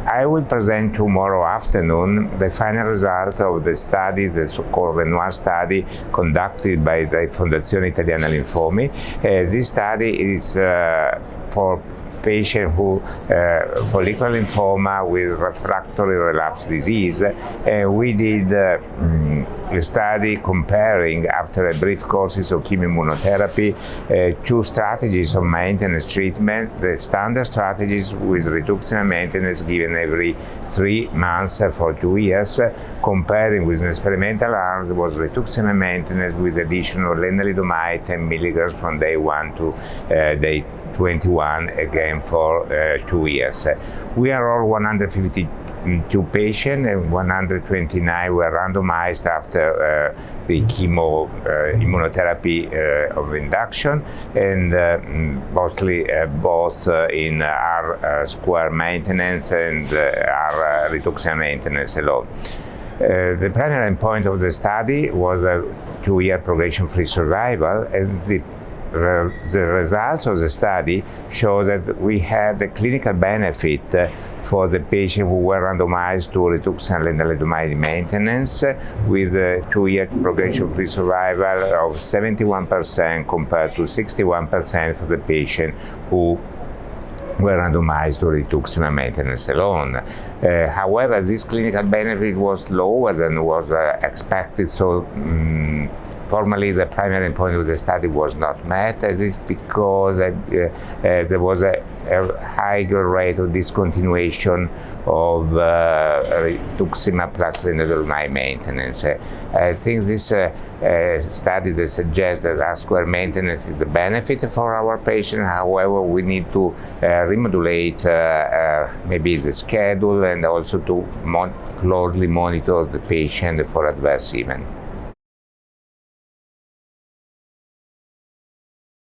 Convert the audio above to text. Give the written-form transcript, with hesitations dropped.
I will present tomorrow afternoon the final result of the study, the so-called RENOIR study conducted by the Fondazione Italiana Linfomi. This study is for patients who follicular lymphoma with refractory relapsed disease. We did a study comparing, after a brief courses of chemoimmunotherapy, two strategies of maintenance treatment. The standard strategies with Rituximab maintenance given every 3 months for 2 years, comparing with an experimental arm was Rituximab maintenance with additional Lenalidomide 10 milligrams from day 1 to day 21, again for 2 years. We are all 152 patients, and 129 were randomized after the chemo immunotherapy of induction, and both in R square maintenance and R Rituximab maintenance alone. The primary endpoint of the study was a 2-year progression-free survival, and the results of the study show that we had a clinical benefit for the patients who were randomized to Rituximab Lenalidomide maintenance with a 2-year progression-free survival of 71% compared to 61% for the patients who were randomized to Rituximab maintenance alone. However, this clinical benefit was lower than was expected, so formally, the primary endpoint of the study was not met. This is because there was a higher rate of discontinuation of Rituximab plus Lenalidomide maintenance. I think this studies suggest that R-square maintenance is the benefit for our patient. However, we need to remodulate maybe the schedule and also to closely monitor the patient for adverse events.